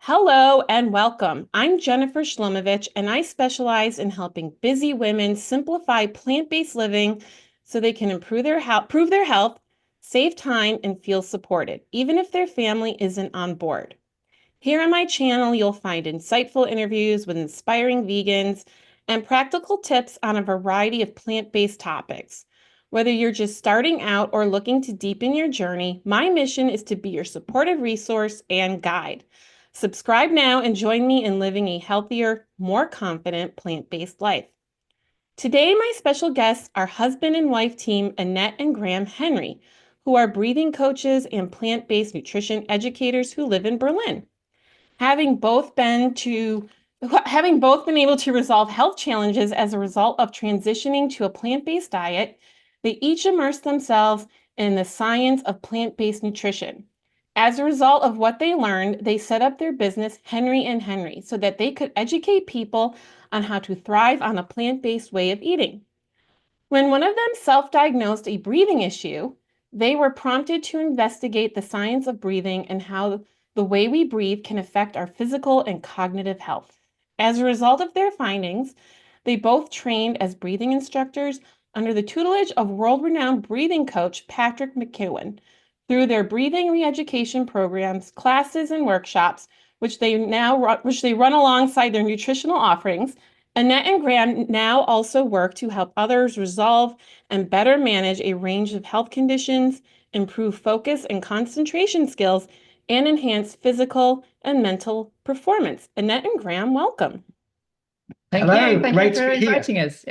Hello and welcome. I'm Jennifer Shlomovich, and I specialize in helping busy women simplify plant-based living so they can improve their health, save time, and feel supported, even if their family isn't on board. Here on my channel, you'll find insightful interviews with inspiring vegans and practical tips on a variety of plant-based topics. Whether you're just starting out or looking to deepen your journey, my mission is to be your supportive resource and guide. Subscribe now and join me in living a healthier, more confident plant-based life. Today, my special guests are husband and wife team Annette and Graham Henry, who are breathing coaches and plant-based nutrition educators who live in Berlin. Having both been able to resolve health challenges as a result of transitioning to a plant-based diet, they each immerse themselves in the science of plant-based nutrition. As a result of what they learned, they set up their business, Henry and Henry, so that they could educate people on how to thrive on a plant-based way of eating. When one of them self-diagnosed a breathing issue, they were prompted to investigate the science of breathing and how the way we breathe can affect our physical and cognitive health. As a result of their findings, they both trained as breathing instructors under the tutelage of world-renowned breathing coach Patrick McKeown. Through their breathing re-education programs, classes, and workshops, which they run alongside their nutritional offerings, Annette and Graham now also work to help others resolve and better manage a range of health conditions, improve focus and concentration skills, and enhance physical and mental performance. Annette and Graham, welcome. Thank you. Thank you for inviting us.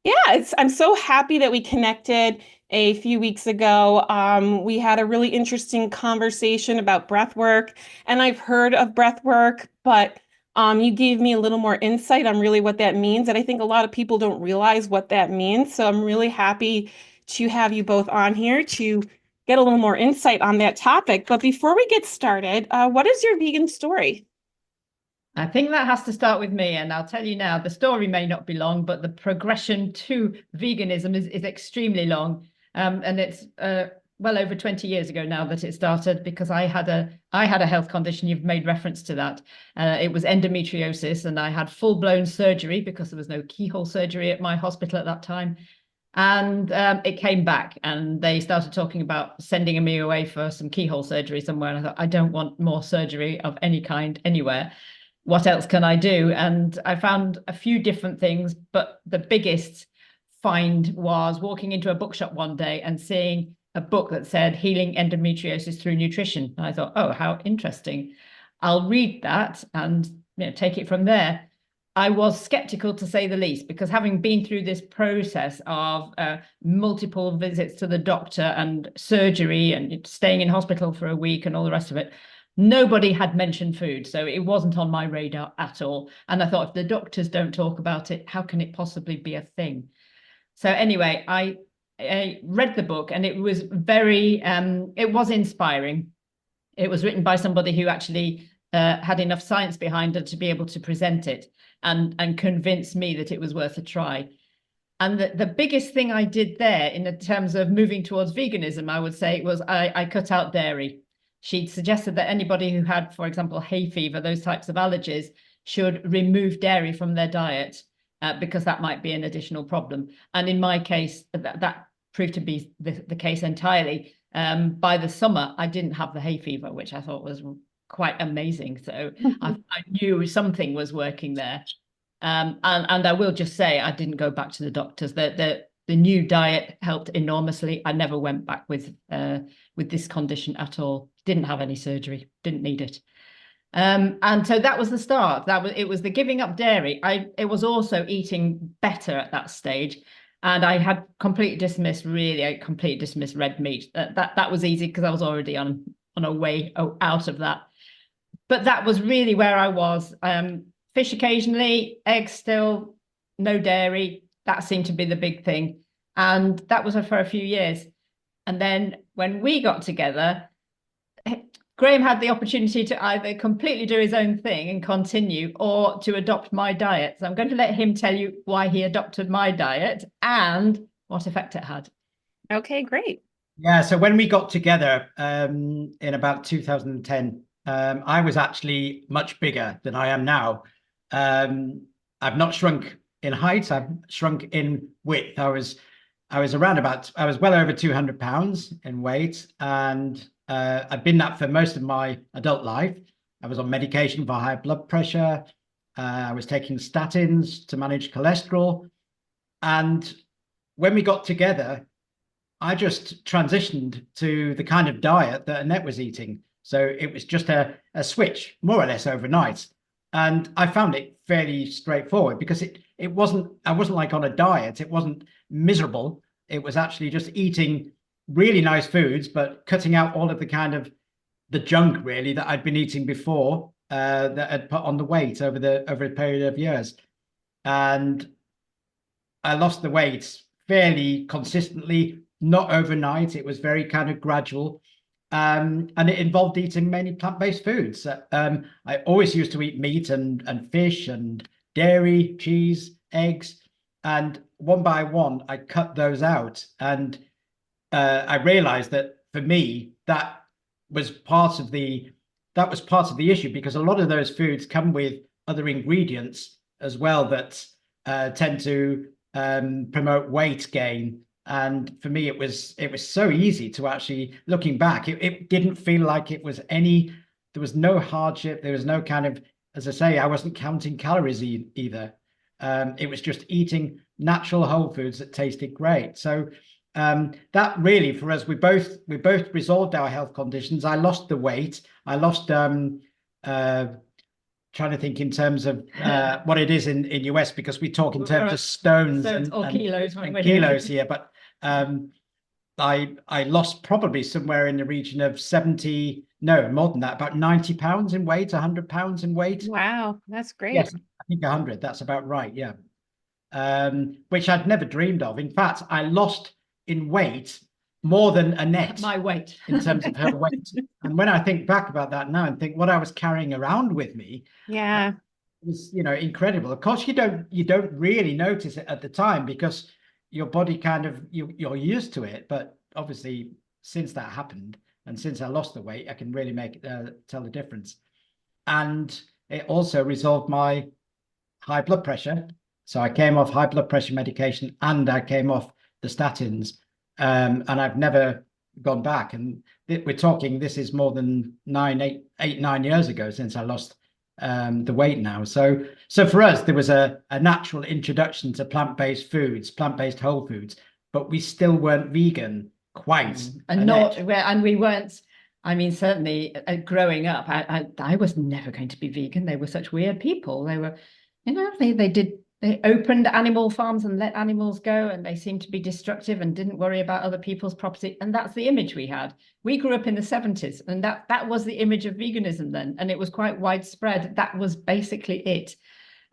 Yeah, I'm so happy that we connected a few weeks ago. We had a really interesting conversation about breathwork, and I've heard of breathwork, but you gave me a little more insight on really what that means, and I think a lot of people don't realize what that means. So I'm really happy to have you both on here to get a little more insight on that topic. But before we get started, what is your vegan story? I think that has to start with me, and I'll tell you now, the story may not be long, but the progression to veganism is extremely long. And it's well over 20 years ago now that it started, because I had a health condition. You've made reference to that. It was endometriosis, and I had full-blown surgery because there was no keyhole surgery at my hospital at that time. And it came back, and they started talking about sending me away for some keyhole surgery somewhere. And I thought, I don't want more surgery of any kind anywhere. What else can I do? And I found a few different things, but the biggest find was walking into a bookshop one day and seeing a book that said Healing Endometriosis Through Nutrition. And I thought, oh, how interesting. I'll read that and take it from there. I was skeptical, to say the least, because having been through this process of multiple visits to the doctor and surgery and staying in hospital for a week and all the rest of it, nobody had mentioned food. So it wasn't on my radar at all. And I thought, if the doctors don't talk about it, how can it possibly be a thing? So anyway, I read the book, and it was it was inspiring. It was written by somebody who actually had enough science behind it to be able to present it and convince me that it was worth a try. And the biggest thing I did there in terms of moving towards veganism, I would say, was I cut out dairy. She suggested that anybody who had, for example, hay fever, those types of allergies, should remove dairy from their diet because that might be an additional problem. And in my case, that proved to be the case entirely. By the summer, I didn't have the hay fever, which I thought was quite amazing. So I knew something was working there. And I will just say, I didn't go back to the doctors. The new diet helped enormously. I never went back with this condition at all. Didn't have any surgery, didn't need it. And so that was the start. It was the giving up dairy. It was also eating better at that stage. And I had completely dismissed red meat. That was easy because I was already on a way out of that. But that was really where I was. Fish occasionally, eggs still, no dairy. That seemed to be the big thing. And that was for a few years. And then when we got together, Graham had the opportunity to either completely do his own thing and continue, or to adopt my diet. So I'm going to let him tell you why he adopted my diet and what effect it had. Okay, great. Yeah, so when we got together in about 2010, I was actually much bigger than I am now. I've not shrunk in height, I've shrunk in width. I was well over 200 pounds in weight, and I've been that for most of my adult life. I was on medication for high blood pressure. I was taking statins to manage cholesterol. And when we got together, I just transitioned to the kind of diet that Annette was eating. So it was just a switch, more or less overnight. And I found it fairly straightforward because I wasn't like on a diet. It wasn't miserable. It was actually just eating really nice foods, but cutting out all of the kind of the junk really that I'd been eating before, that had put on the weight over a period of years. And I lost the weight fairly consistently, not overnight. It was very kind of gradual. And it involved eating mainly plant-based foods. I always used to eat meat and fish and dairy, cheese, eggs. And one by one, I cut those out. And I realized that for me, that was part of the issue, because a lot of those foods come with other ingredients as well that tend to promote weight gain. And for me, it was so easy to actually, looking back, it didn't feel like it was there was no hardship. There was no kind of, as I say, I wasn't counting calories either. It was just eating natural whole foods that tasted great. So that really, for us, we both resolved our health conditions. I lost the weight. I lost trying to think in terms of what it is in US, because we talk in terms of stones or kilos, and kilos here. But I lost probably somewhere in the region of 70, no, more than that, about 90 pounds in weight, 100 pounds in weight. Wow, that's great. Yes, I think 100, that's about right, yeah. Which I'd never dreamed of. In fact, I lost in weight more than Annette. My weight. In terms of her weight. And when I think back about that now and think what I was carrying around with me, yeah, it was, incredible. Of course, you don't really notice it at the time because your body kind of, you're used to it. But obviously, since that happened and since I lost the weight, I can really tell the difference. And it also resolved my high blood pressure. So I came off high blood pressure medication and I came off the statins. And I've never gone back. And we're talking, this is more than 9 years ago since I lost the weight now. So for us, there was a natural introduction to plant-based foods, plant-based whole foods, but we still weren't vegan quite. And we weren't. I mean, certainly growing up, I was never going to be vegan. They were such weird people. They were, they opened animal farms and let animals go, and they seemed to be destructive and didn't worry about other people's property. And that's the image we had. We grew up in the 70s, and that was the image of veganism then. And it was quite widespread. That was basically it.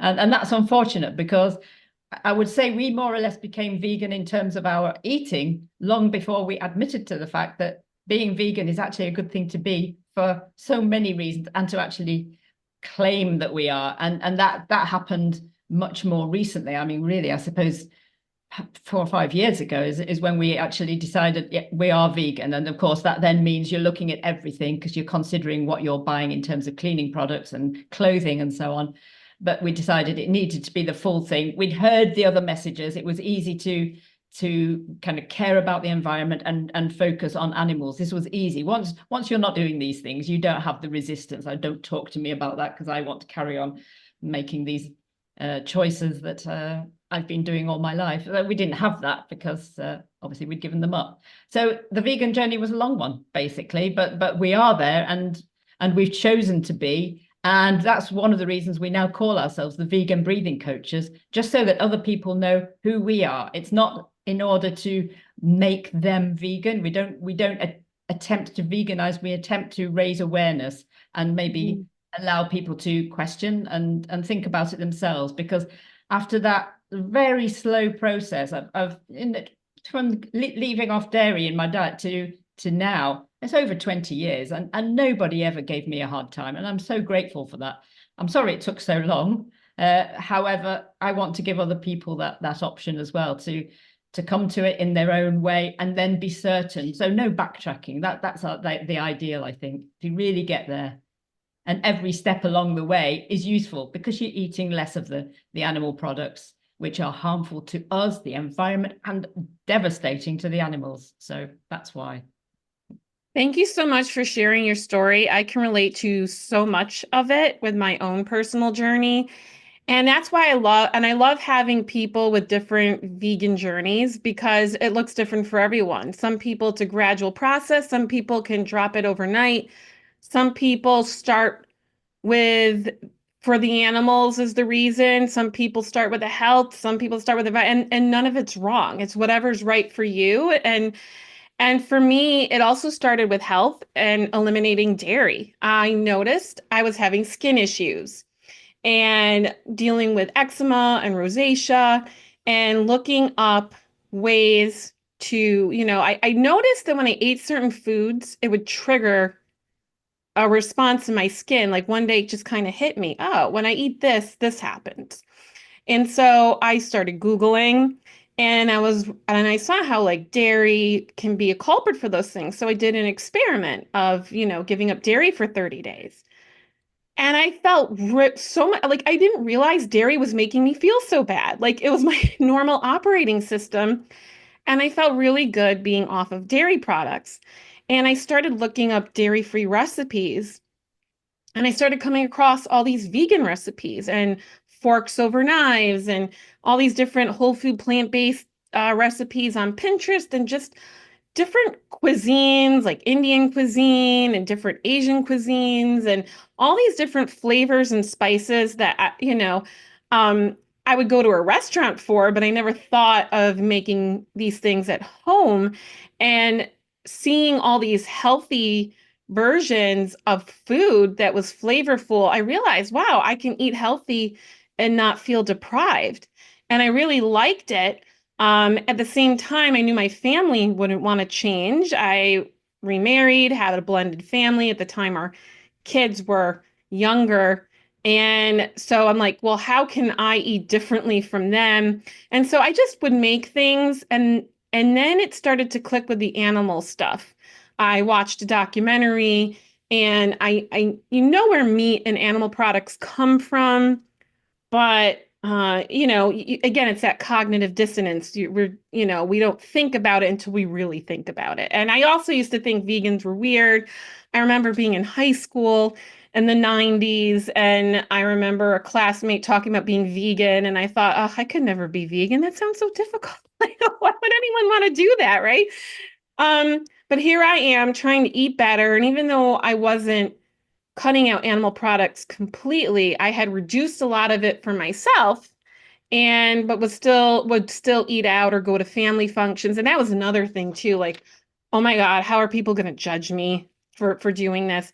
And that's unfortunate, because I would say we more or less became vegan in terms of our eating long before we admitted to the fact that being vegan is actually a good thing to be for so many reasons, and to actually claim that we are. And that happened much more recently. I mean, really, I suppose 4 or 5 years ago is when we actually decided, yeah, we are vegan. And of course, that then means you're looking at everything, because you're considering what you're buying in terms of cleaning products and clothing and so on. But we decided it needed to be the full thing. We'd heard the other messages. It was easy to kind of care about the environment and focus on animals. This was easy. Once you're not doing these things, you don't have the resistance. Don't talk to me about that, because I want to carry on making these choices that I've been doing all my life. We didn't have that because obviously we'd given them up. So the vegan journey was a long one, basically, but we are there, and we've chosen to be. And that's one of the reasons we now call ourselves the vegan breathing coaches, just so that other people know who we are. It's not in order to make them vegan. We don't attempt to veganize. We attempt to raise awareness and maybe allow people to question and think about it themselves. Because after that very slow process from leaving off dairy in my diet to now, it's over 20 years, and nobody ever gave me a hard time, and I'm so grateful for that. I'm sorry it took so long. However, I want to give other people that option as well, to come to it in their own way and then be certain. So no backtracking. That's the ideal, I think, to really get there. And every step along the way is useful because you're eating less of the animal products, which are harmful to us, the environment, and devastating to the animals. So that's why. Thank you so much for sharing your story. I can relate to so much of it with my own personal journey. And that's why I love having people with different vegan journeys because it looks different for everyone. Some people it's a gradual process. Some people can drop it overnight. Some people start with for the animals is the reason. Some people start with the health. Some people start with the and none of it's wrong. It's whatever's right for you. And for me, it also started with health and eliminating dairy. I noticed I was having skin issues and dealing with eczema and rosacea and looking up ways to, I noticed that when I ate certain foods, it would trigger a response in my skin. Like one day it just kind of hit me. Oh, when I eat this, this happens. And so I started Googling and I saw how like dairy can be a culprit for those things. So I did an experiment of, giving up dairy for 30 days. And I felt so much like I didn't realize dairy was making me feel so bad. Like it was my normal operating system. And I felt really good being off of dairy products. And I started looking up dairy-free recipes. And I started coming across all these vegan recipes and forks over knives and all these different whole food plant-based recipes on Pinterest and just different cuisines like Indian cuisine and different Asian cuisines and all these different flavors and spices that, I would go to a restaurant for, but I never thought of making these things at home. And seeing all these healthy versions of food that was flavorful, I realized, wow, I can eat healthy and not feel deprived. And I really liked it. At the same time, I knew my family wouldn't want to change. I remarried, had a blended family. At the time, our kids were younger. And so I'm like, well, how can I eat differently from them? And so I just would make things and then it started to click with the animal stuff. I watched a documentary and I where meat and animal products come from, but again, it's that cognitive dissonance. We don't think about it until we really think about it. And I also used to think vegans were weird. I remember being in high school in the 90s, and I remember a classmate talking about being vegan, and I thought, oh, I could never be vegan. That sounds so difficult. Like, why would anyone want to do that, right? But here I am trying to eat better, and even though I wasn't cutting out animal products completely, I had reduced a lot of it for myself but would still eat out or go to family functions. And that was another thing too, like, oh my God, how are people going to judge me for doing this?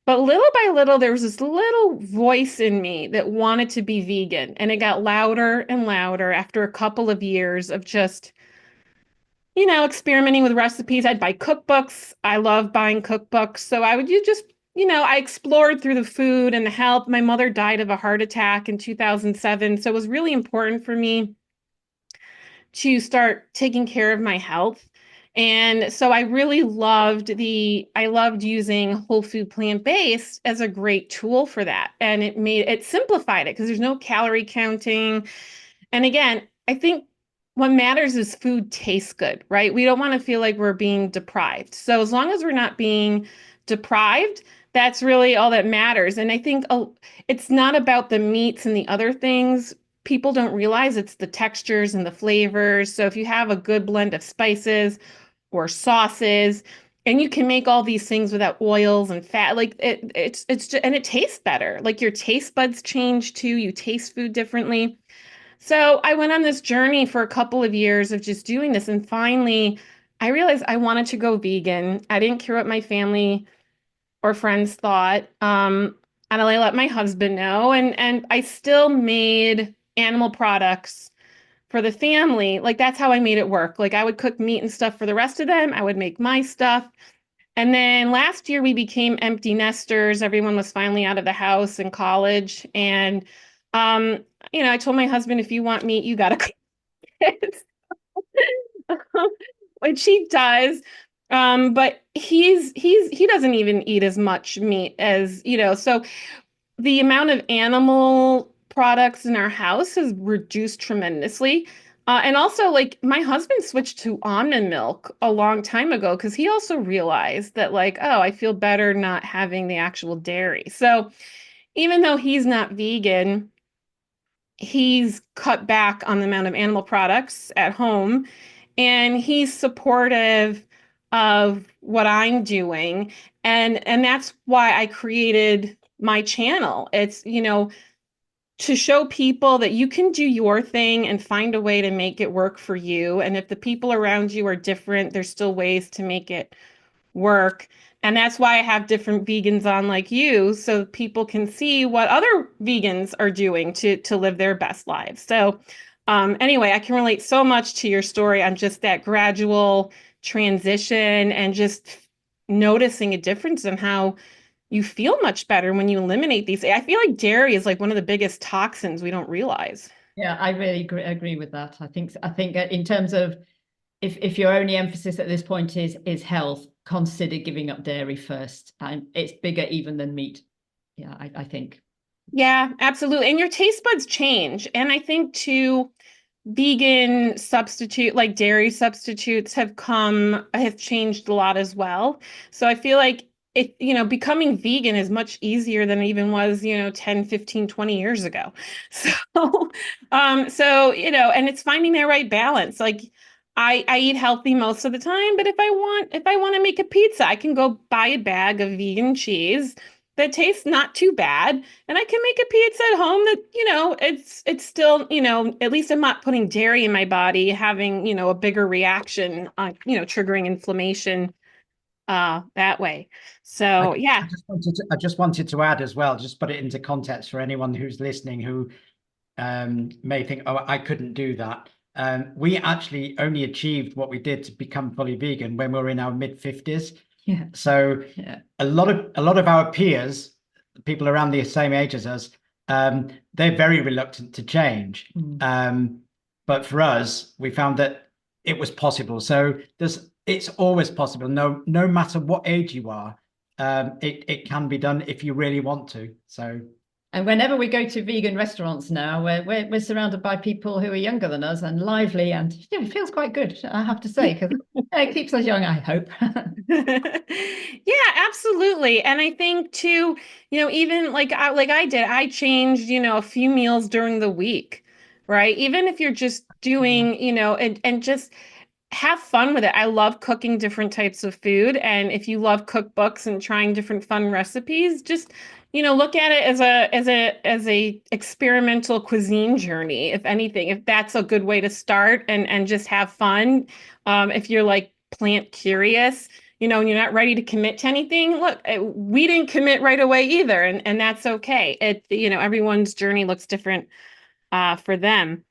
But little by little, there was this little voice in me that wanted to be vegan. And it got louder and louder after a couple of years of just experimenting with recipes. I'd buy cookbooks. I love buying cookbooks. So I explored through the food and the health. My mother died of a heart attack in 2007. So it was really important for me to start taking care of my health. And so I really I loved using whole food plant-based as a great tool for that. And it simplified it because there's no calorie counting. And again, I think what matters is food tastes good, right? We don't want to feel like we're being deprived. So as long as we're not being deprived, that's really all that matters. And I think it's not about the meats and the other things. People don't realize it's the textures and the flavors. So if you have a good blend of spices or sauces, and you can make all these things without oils and fat, like it's just, and it tastes better. Like your taste buds change too. You taste food differently. So I went on this journey for a couple of years of just doing this. And finally, I realized I wanted to go vegan. I didn't care what my family or friends thought. And I let my husband know. And I still made animal products for the family. Like that's how I made it work. Like I would cook meat and stuff for the rest of them. I would make my stuff. And then last year we became empty nesters. Everyone was finally out of the house in college. And I told my husband, if you want meat, you gotta cook it. Which he does. But he doesn't even eat as much meat as, so the amount of animal products in our house has reduced tremendously. And also, like, my husband switched to almond milk a long time ago because he also realized that, like, oh, I feel better not having the actual dairy. So even though he's not vegan, he's cut back on the amount of animal products at home, and he's supportive of what I'm doing. And that's why I created my channel. It's, to show people that you can do your thing and find a way to make it work for you. And if the people around you are different, there's still ways to make it work. And that's why I have different vegans on like you, so people can see what other vegans are doing to live their best lives. So anyway, I can relate so much to your story on just that gradual transition and just noticing a difference in how you feel much better when you eliminate these. I feel like dairy is like one of the biggest toxins we don't realize. Yeah, I really agree with that. I think in terms of if your only emphasis at this point is health, consider giving up dairy first. And it's bigger even than meat. Yeah, I think. Yeah, absolutely. And your taste buds change. And I think too, vegan substitute, like dairy substitutes have changed a lot as well. So I feel like becoming vegan is much easier than it even was, 10, 15, 20 years ago. And it's finding that right balance. Like I eat healthy most of the time, but if I want to make a pizza, I can go buy a bag of vegan cheese that tastes not too bad, and I can make a pizza at home that, it's still, at least I'm not putting dairy in my body, having, a bigger reaction on, triggering inflammation that way. So yeah. I just wanted to add as well, just put it into context for anyone who's listening who may think, oh, I couldn't do that. We actually only achieved what we did to become fully vegan when we were in our mid-50s. Yeah. So a lot of our peers, people around the same age as us, they're very reluctant to change. But for us, we found that it was possible. So it's always possible. No matter what age you are, it can be done if you really want to. So. And whenever we go to vegan restaurants now, we're surrounded by people who are younger than us and lively, and it feels quite good, I have to say, because it keeps us young, I hope. Yeah, absolutely. And I think too, even like I did, I changed, a few meals during the week, right? Even if you're just doing, and just have fun with it. I love cooking different types of food. And if you love cookbooks and trying different fun recipes, just, look at it as a experimental cuisine journey, if anything, if that's a good way to start and just have fun. If you're like plant curious, and you're not ready to commit to anything, look, we didn't commit right away either. And that's okay. Everyone's journey looks different for them.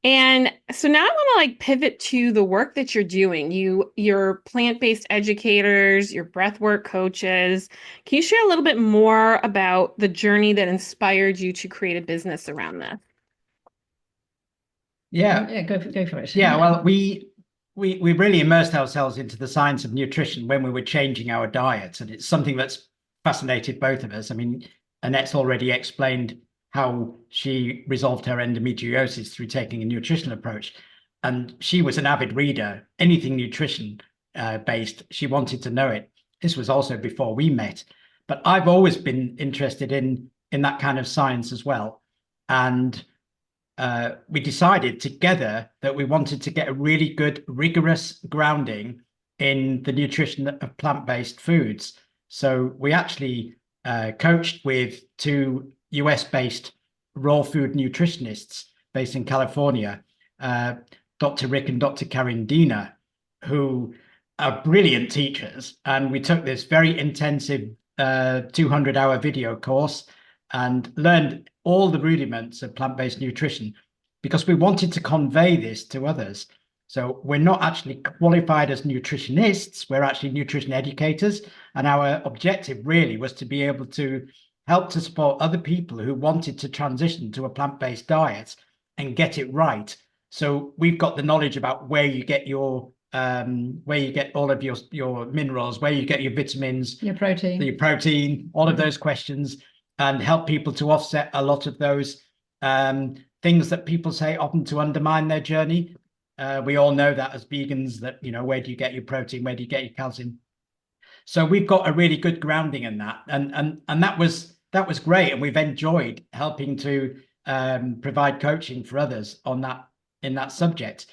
And so now I want to pivot to the work that you're doing. You're plant-based educators, you're breathwork coaches. Can you share a little bit more about the journey that inspired you to create a business around this? Yeah, go for it. Yeah, well, we really immersed ourselves into the science of nutrition when we were changing our diets, and it's something that's fascinated both of us. I mean, Annette's already explained how she resolved her endometriosis through taking a nutritional approach. And she was an avid reader, anything nutrition based, she wanted to know it. This was also before we met, but I've always been interested in that kind of science as well. And we decided together that we wanted to get a really good, rigorous grounding in the nutrition of plant-based foods. So we actually coached with two US-based raw food nutritionists based in California, Dr. Rick and Dr. Karen Dina, who are brilliant teachers. And we took this very intensive 200-hour video course and learned all the rudiments of plant-based nutrition because we wanted to convey this to others. So we're not actually qualified as nutritionists, we're actually nutrition educators. And our objective really was to be able to help to support other people who wanted to transition to a plant-based diet and get it right. So we've got the knowledge about where you get your where you get all of your minerals, where you get your vitamins, your protein, all of those questions, and help people to offset a lot of those things that people say often to undermine their journey. We all know that as vegans, that, you know, where do you get your protein? Where do you get your calcium? So we've got a really good grounding in that. And that was great. And we've enjoyed helping to provide coaching for others on that, in that subject.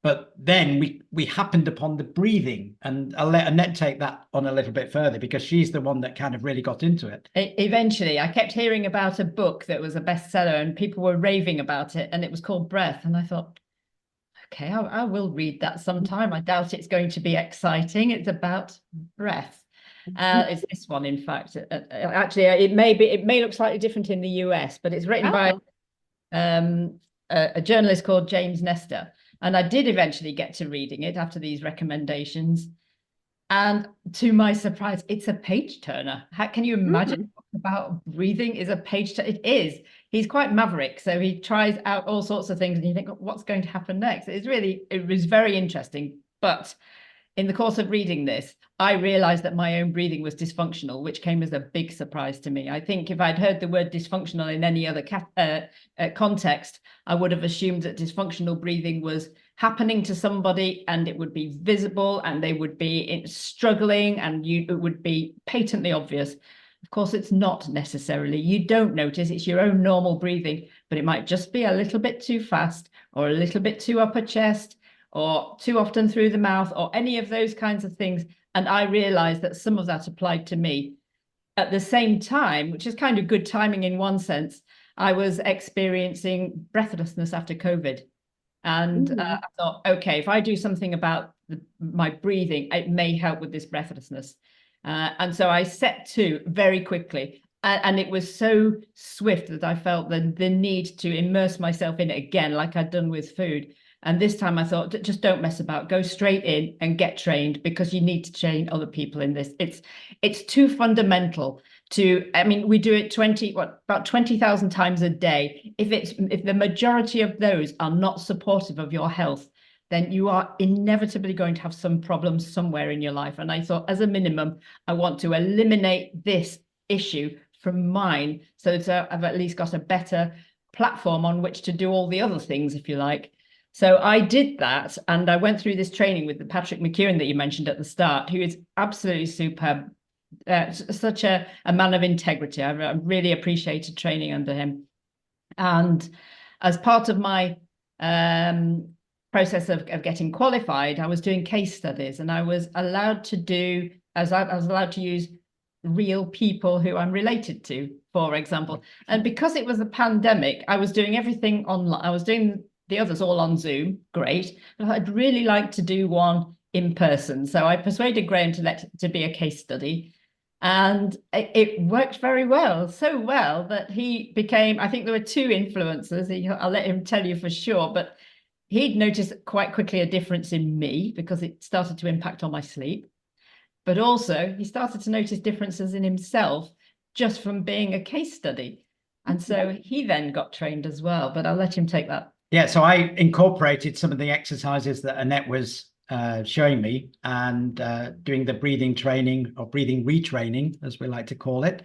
But then we happened upon the breathing, and I'll let Annette take that on a little bit further, because she's the one that kind of really got into it. Eventually, I kept hearing about a book that was a bestseller and people were raving about it, and it was called Breath. And I thought, okay, I will read that sometime. I doubt it's going to be exciting. It's about breath. It's this one, in fact. Actually, it may look slightly different in the US, but it's written by a journalist called James Nestor. And I did eventually get to reading it after these recommendations. And to my surprise, it's a page turner. How can you imagine about breathing is a page turner? It is. He's quite maverick. So he tries out all sorts of things and you think, what's going to happen next? It was very interesting. But in the course of reading this, I realized that my own breathing was dysfunctional, which came as a big surprise to me. I think if I'd heard the word dysfunctional in any other context, I would have assumed that dysfunctional breathing was happening to somebody and it would be visible and they would be struggling and it would be patently obvious. Of course, it's not necessarily. You don't notice. It's your own normal breathing, but it might just be a little bit too fast or a little bit too upper chest or too often through the mouth or any of those kinds of things. And I realized that some of that applied to me. At the same time, which is kind of good timing in one sense, I was experiencing breathlessness after COVID. And I thought, okay, if I do something about my breathing, it may help with this breathlessness. And so I set to very quickly. And it was so swift that I felt the need to immerse myself in it again, like I'd done with food. And this time I thought, just don't mess about, go straight in and get trained, because you need to train other people in this. It's too fundamental to, I mean, we do it about 20,000 times a day. If the majority of those are not supportive of your health, then you are inevitably going to have some problems somewhere in your life. And I thought, as a minimum, I want to eliminate this issue from mine, so that I've at least got a better platform on which to do all the other things, if you like. So I did that, and I went through this training with the Patrick McKeown that you mentioned at the start, who is absolutely superb, such a man of integrity. I really appreciated training under him. And as part of my process of getting qualified, I was doing case studies, and I was allowed to use real people who I'm related to, for example. And because it was a pandemic, I was doing everything online. I was doing the others all on Zoom, great, but I'd really like to do one in person. So I persuaded Graham to be a case study, and it worked very well, so well that he became, I think there were two influencers. I'll let him tell you for sure, but he'd noticed quite quickly a difference in me because it started to impact on my sleep. But also he started to notice differences in himself just from being a case study. And so he then got trained as well, but I'll let him take that. Yeah, so I incorporated some of the exercises that Annette was showing me, and doing the breathing training, or breathing retraining, as we like to call it,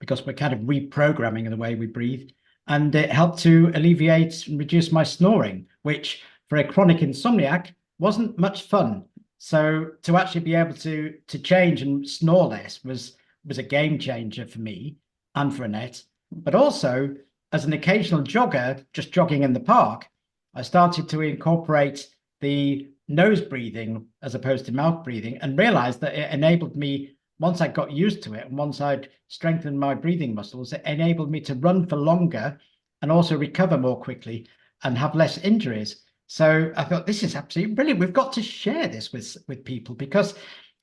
because we're kind of reprogramming the way we breathe. And it helped to alleviate and reduce my snoring, which for a chronic insomniac wasn't much fun. So to actually be able to change and snore less was a game changer for me and for Annette. But also, as an occasional jogger, just jogging in the park, I started to incorporate the nose breathing as opposed to mouth breathing, and realized that it enabled me, once I got used to it and once I'd strengthened my breathing muscles, it enabled me to run for longer and also recover more quickly and have less injuries. So I thought, this is absolutely brilliant. We've got to share this with people, because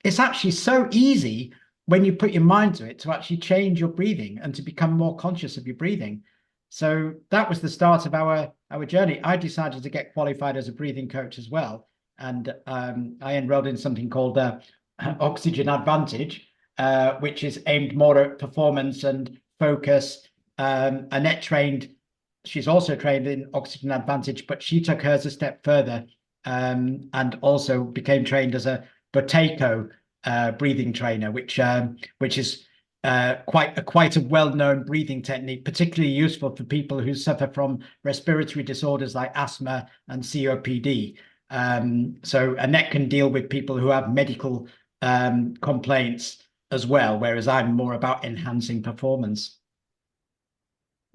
it's actually so easy when you put your mind to it to actually change your breathing and to become more conscious of your breathing. So that was the start of our journey. I decided to get qualified as a breathing coach as well. And I enrolled in something called Oxygen Advantage, which is aimed more at performance and focus. Annette she's also trained in Oxygen Advantage, but she took hers a step further and also became trained as a Boteco breathing trainer, which is quite a well-known breathing technique, particularly useful for people who suffer from respiratory disorders like asthma and COPD. So Annette can deal with people who have medical complaints as well, whereas I'm more about enhancing performance.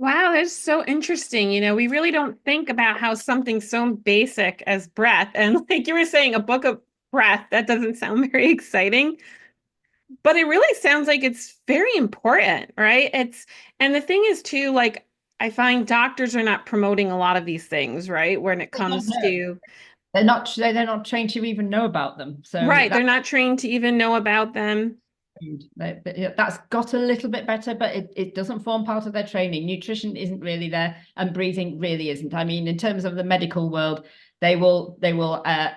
Wow, that's so interesting. We really don't think about how something so basic as breath, and like you were saying, a book of breath, that doesn't sound very exciting, but it really sounds like it's very important, right? And the thing is too, like, I find doctors are not promoting a lot of these things, right? When it comes to, they're not trained to even know about them. So right, they're not trained to even know about them. That's got a little bit better, but it doesn't form part of their training. Nutrition isn't really there, and breathing really isn't. I mean, in terms of the medical world, they will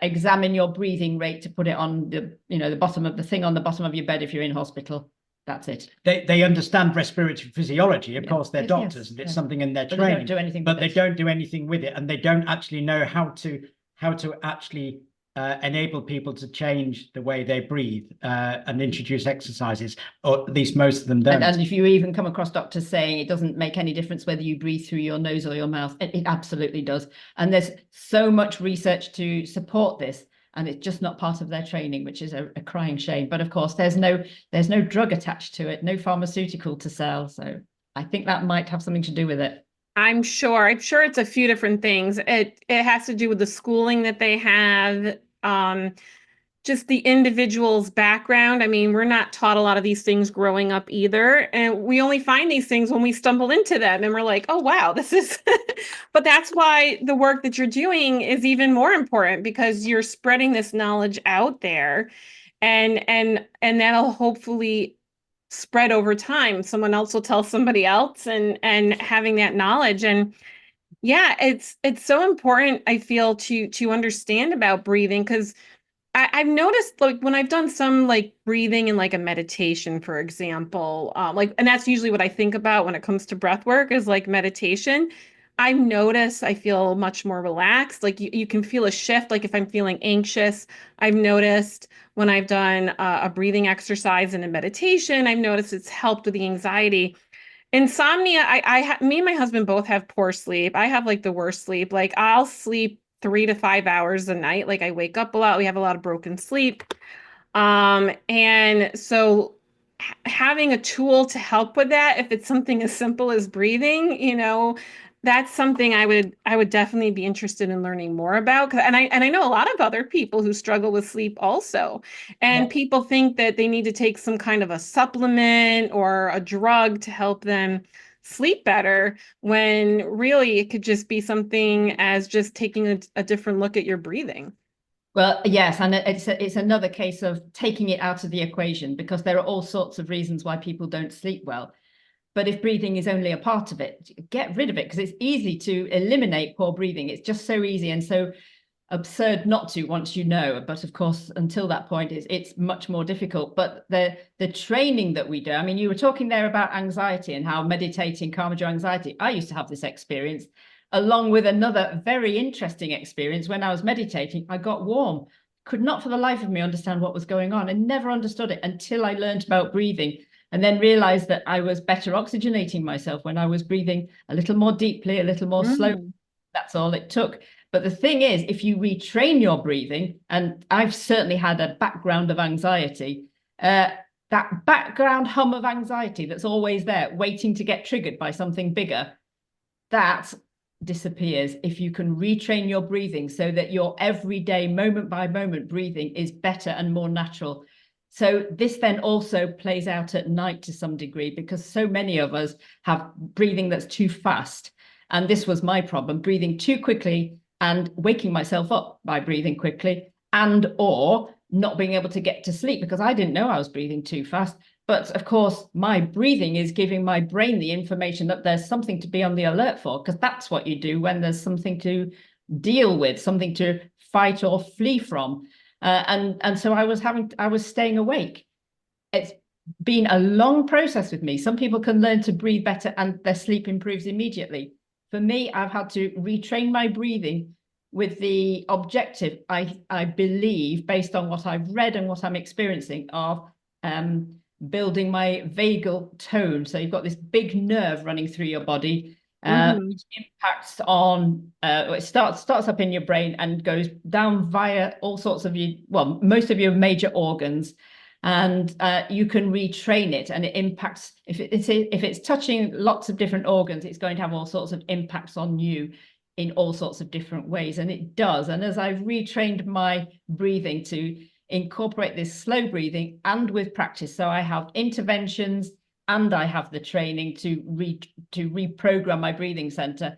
examine your breathing rate to put it on the bottom of the thing on the bottom of your bed if you're in hospital. That's it. They understand respiratory physiology. Of course, they're doctors, and it's something in their training. They don't do anything, but they don't do anything with it, and they don't actually know how to actually enable people to change the way they breathe and introduce exercises, or at least most of them don't. And if you even come across doctors saying it doesn't make any difference whether you breathe through your nose or your mouth, it absolutely does. And there's so much research to support this, and it's just not part of their training, which is a crying shame. But of course, there's no drug attached to it, no pharmaceutical to sell. So I think that might have something to do with it. I'm sure it's a few different things. It has to do with the schooling that they have, just the individual's background. I mean, we're not taught a lot of these things growing up either, and we only find these things when we stumble into them and we're like, oh wow, this is but that's why the work that you're doing is even more important, because you're spreading this knowledge out there, and that'll hopefully spread over time. Someone else will tell somebody else, and having that knowledge. And yeah, it's so important, I feel, to understand about breathing, because I've noticed, like, when I've done some like breathing and like a meditation, for example, and that's usually what I think about when it comes to breath work, is like meditation. I've noticed I feel much more relaxed. Like you can feel a shift. Like if I'm feeling anxious, I've noticed when I've done a breathing exercise and a meditation, I've noticed it's helped with the anxiety. Insomnia, me and my husband both have poor sleep. I have like the worst sleep. Like I'll sleep 3 to 5 hours a night. Like I wake up a lot. We have a lot of broken sleep. And so having a tool to help with that, if it's something as simple as breathing, that's something I would definitely be interested in learning more about. And I know a lot of other people who struggle with sleep also. And people think that they need to take some kind of a supplement or a drug to help them sleep better, when really it could just be something as just taking a different look at your breathing. Well, yes, and it's another case of taking it out of the equation, because there are all sorts of reasons why people don't sleep well. But if breathing is only a part of it, get rid of it, because it's easy to eliminate poor breathing. It's just so easy and so absurd not to, once you know. But of course, until that point, it's much more difficult. But the training that we do, I mean, you were talking there about anxiety and how meditating calms your anxiety. I used to have this experience, along with another very interesting experience. When I was meditating, I got warm. Could not for the life of me understand what was going on, and never understood it until I learned about breathing. And then realized that I was better oxygenating myself when I was breathing a little more deeply, a little more slowly. That's all it took. But the thing is, if you retrain your breathing, and I've certainly had a background of anxiety, that background hum of anxiety that's always there, waiting to get triggered by something bigger, that disappears if you can retrain your breathing so that your everyday, moment by moment breathing is better and more natural. So this then also plays out at night to some degree, because so many of us have breathing that's too fast. And this was my problem, breathing too quickly and waking myself up by breathing quickly, and or not being able to get to sleep because I didn't know I was breathing too fast. But of course, my breathing is giving my brain the information that there's something to be on the alert for, because that's what you do when there's something to deal with, something to fight or flee from. And so I was staying awake. It's been a long process with me. Some people can learn to breathe better and their sleep improves immediately. For me, I've had to retrain my breathing with the objective, I believe, based on what I've read and what I'm experiencing, of building my vagal tone. So you've got this big nerve running through your body, which impacts on, it starts up in your brain and goes down via all sorts of most of your major organs. And you can retrain it, and it impacts, if it's touching lots of different organs, it's going to have all sorts of impacts on you in all sorts of different ways, and it does. And as I've retrained my breathing to incorporate this slow breathing, and with practice, so I have interventions and I have the training to reprogram my breathing center,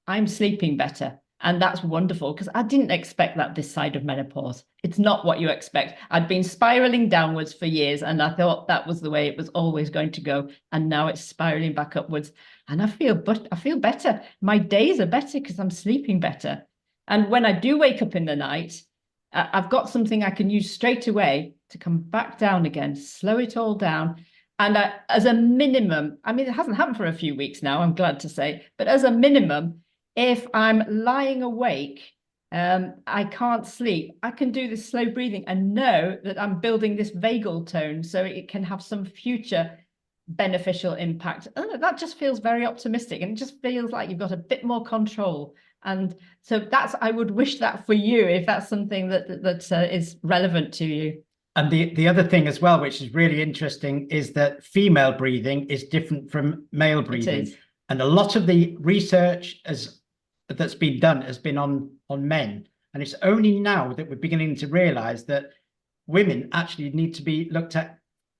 I'm sleeping better. And that's wonderful, because I didn't expect that this side of menopause. It's not what you expect. I'd been spiraling downwards for years, and I thought that was the way it was always going to go. And now it's spiraling back upwards. And I feel better. My days are better because I'm sleeping better. And when I do wake up in the night, I've got something I can use straight away to come back down again, slow it all down. And as a minimum, I mean, it hasn't happened for a few weeks now, I'm glad to say, but as a minimum, if I'm lying awake, I can't sleep, I can do this slow breathing and know that I'm building this vagal tone so it can have some future beneficial impact. And that just feels very optimistic, and it just feels like you've got a bit more control. And so I would wish that for you, if that's something that is relevant to you. And the other thing as well, which is really interesting, is that female breathing is different from male breathing. And a lot of the research that's been done has been on men. And it's only now that we're beginning to realize that women actually need to be looked at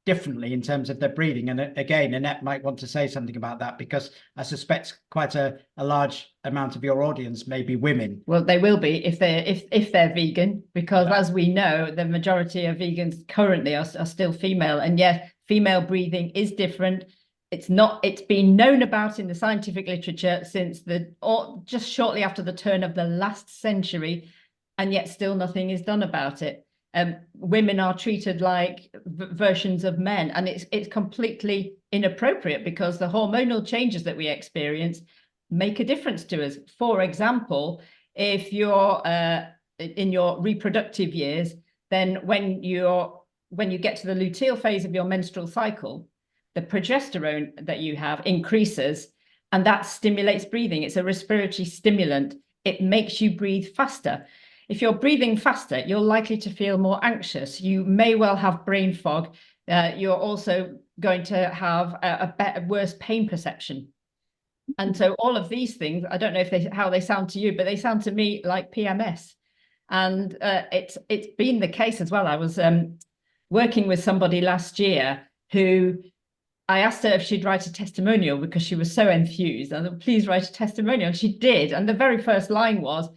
differently in terms of their breathing. And again, Annette might want to say something about that, because I suspect quite a large amount of your audience may be women. Well, they will be if they're vegan, because as we know, the majority of vegans currently are still female. And yet female breathing is different. It's been known about in the scientific literature since just shortly after the turn of the last century, and yet still nothing is done about it. Women are treated like versions of men, and it's completely inappropriate, because the hormonal changes that we experience make a difference to us. For example, if you're in your reproductive years, then when you get to the luteal phase of your menstrual cycle, the progesterone that you have increases, and that stimulates breathing. It's a respiratory stimulant. It makes you breathe faster. If you're breathing faster, you're likely to feel more anxious. You may well have brain fog. You're also going to have a worse pain perception. And so all of these things, I don't know how they sound to you, but they sound to me like PMS. And it's been the case as well. I was working with somebody last year who, I asked her if she'd write a testimonial, because she was so enthused. I said, please write a testimonial. And she did. And the very first line was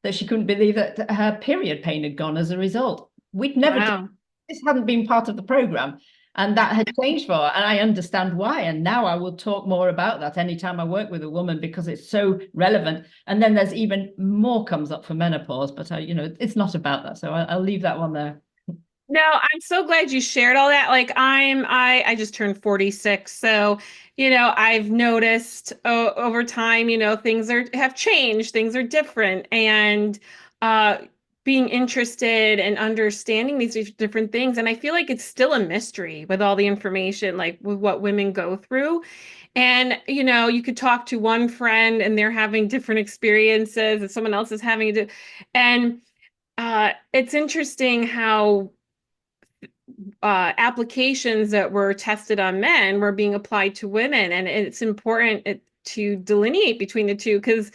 that she couldn't believe that her period pain had gone as a result. We'd never done, this hadn't been part of the program, and that had changed for her. And I understand why. And now I will talk more about that anytime I work with a woman, because it's so relevant. And then there's even more comes up for menopause, but it's not about that. So I'll leave that one there. No, I'm so glad you shared all that. Like I just turned 46. So, I've noticed over time, things have changed, things are different. And being interested and understanding these different things. And I feel like it's still a mystery with all the information, like with what women go through. And, you could talk to one friend and they're having different experiences, and someone else is having and it's interesting how applications that were tested on men were being applied to women. And it's important to delineate between the two, because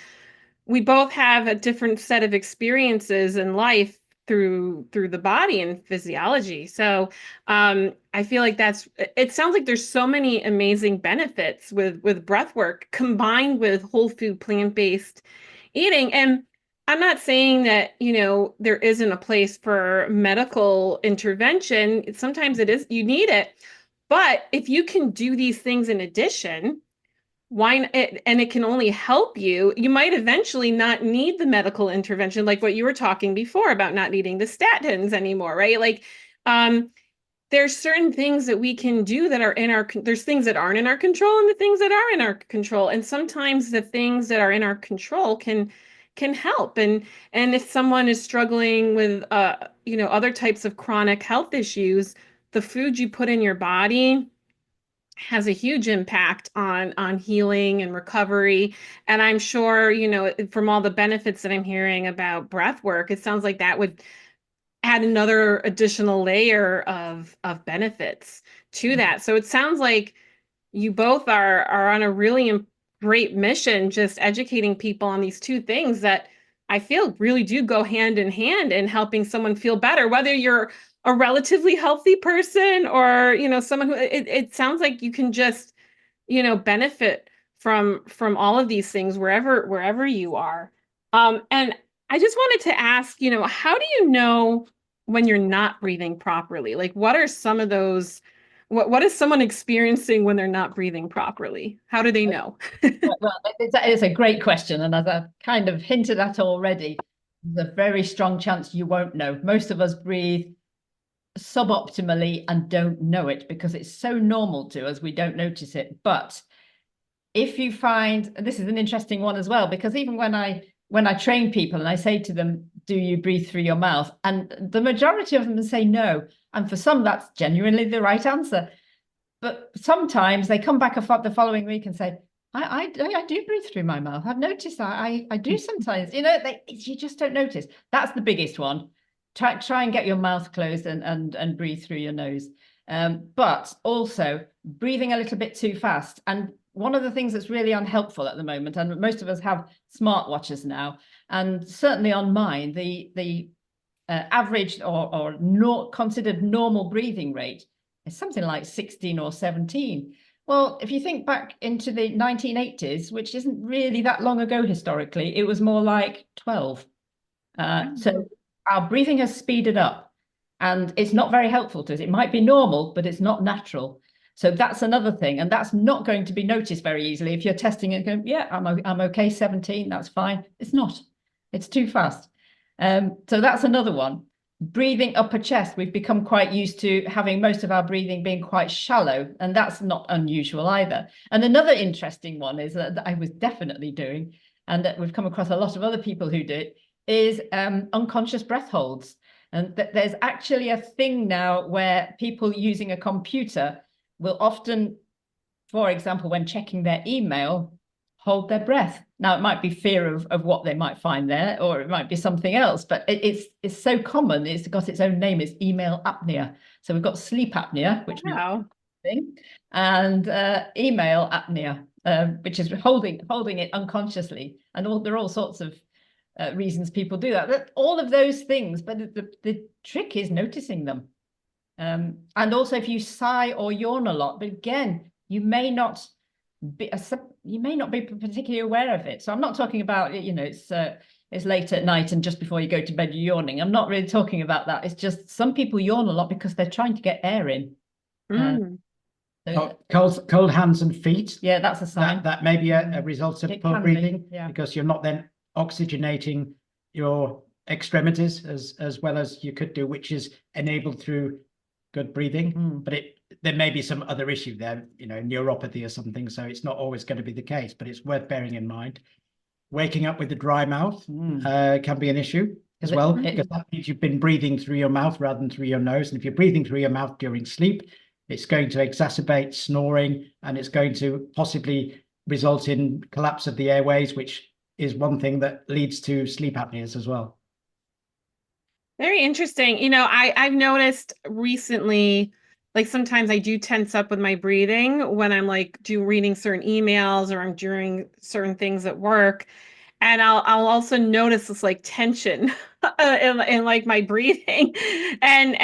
we both have a different set of experiences in life through the body and physiology. So I feel like it sounds like there's so many amazing benefits with breath work combined with whole food plant-based eating. And I'm not saying that, there isn't a place for medical intervention. Sometimes it is, you need it. But if you can do these things in addition, and it can only help you, you might eventually not need the medical intervention, like what you were talking before about not needing the statins anymore, right? Like, there's certain things that we can do that are there's things that aren't in our control and the things that are in our control. And sometimes the things that are in our control can can help. And if someone is struggling with other types of chronic health issues, the food you put in your body has a huge impact on healing and recovery. And I'm sure, from all the benefits that I'm hearing about breath work, it sounds like that would add another additional layer of benefits to that. So it sounds like you both are on a really great mission, just educating people on these two things that I feel really do go hand in hand in helping someone feel better, whether you're a relatively healthy person or, someone who it sounds like you can just, benefit from all of these things wherever you are. And I just wanted to ask, how do you know when you're not breathing properly? Like, what are some of those? What is someone experiencing when they're not breathing properly? How do they know? Well, it's a great question. And as I've kind of hinted at already, there's a very strong chance you won't know. Most of us breathe suboptimally and don't know it because it's so normal to us, we don't notice it. But if you find, and this is an interesting one as well, because even when I train people and I say to them, do you breathe through your mouth? And the majority of them say no. And for some, that's genuinely the right answer. But sometimes they come back the following week and say, I do breathe through my mouth. I've noticed that. I do sometimes, you just don't notice. That's the biggest one. Try and get your mouth closed and breathe through your nose. But also breathing a little bit too fast. And one of the things that's really unhelpful at the moment, and most of us have smartwatches now, and certainly on mine, the average or not considered normal breathing rate is something like 16 or 17. Well, if you think back into the 1980s, which isn't really that long ago historically, it was more like 12. So our breathing has speeded up, and it's not very helpful to us. It might be normal, but it's not natural. So that's another thing, and that's not going to be noticed very easily if you're testing it and going, yeah, I'm okay, 17, that's fine. It's not. It's too fast. So that's another one. Breathing upper chest, we've become quite used to having most of our breathing being quite shallow, and that's not unusual either. And another interesting one is that I was definitely doing, and that we've come across a lot of other people who do it, is unconscious breath holds. And there's actually a thing now where people using a computer will often, for example, when checking their email, hold their breath. Now, it might be fear of what they might find there, or it might be something else, but it's so common. It's got its own name. It's email apnea. So we've got sleep apnea, which and email apnea, which is holding it unconsciously. And there are all sorts of reasons people do that. All of those things, but the trick is noticing them. And also if you sigh or yawn a lot, but again, you may not be particularly aware of it. So I'm not talking about, it's late at night and just before you go to bed you're yawning. I'm not really talking about that. It's just some people yawn a lot because they're trying to get air in. Cold hands and feet. Yeah, that's a sign. That may be a result of poor breathing, because you're not then oxygenating your extremities as well as you could do, which is enabled through good breathing. But there may be some other issue there, neuropathy or something. So it's not always going to be the case, but it's worth bearing in mind. Waking up with a dry mouth can be an issue as well, because that means you've been breathing through your mouth rather than through your nose. And if you're breathing through your mouth during sleep, it's going to exacerbate snoring, and it's going to possibly result in collapse of the airways, which is one thing that leads to sleep apneas as well. Very interesting. I've noticed recently, like sometimes I do tense up with my breathing when I'm reading certain emails or I'm doing certain things at work. And I'll also notice this tension in my breathing, and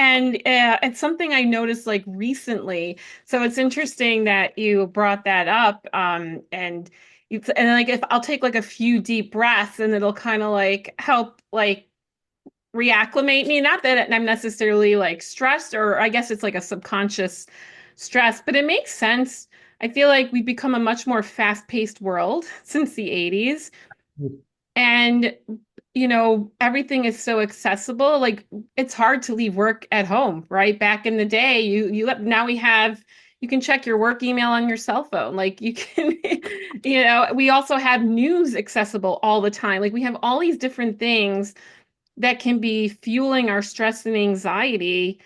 it's something I noticed recently. So it's interesting that you brought that up. And if I'll take a few deep breaths, and it'll kind of help reacclimate me. Not that I'm necessarily stressed, or I guess it's a subconscious stress, but it makes sense. I feel like we've become a much more fast-paced world since the 80s. And, everything is so accessible. It's hard to leave work at home, right? Back in the day, now we have, you can check your work email on your cell phone. Like you can, you know, we also have news accessible all the time. Like we have all these different things that can be fueling our stress and anxiety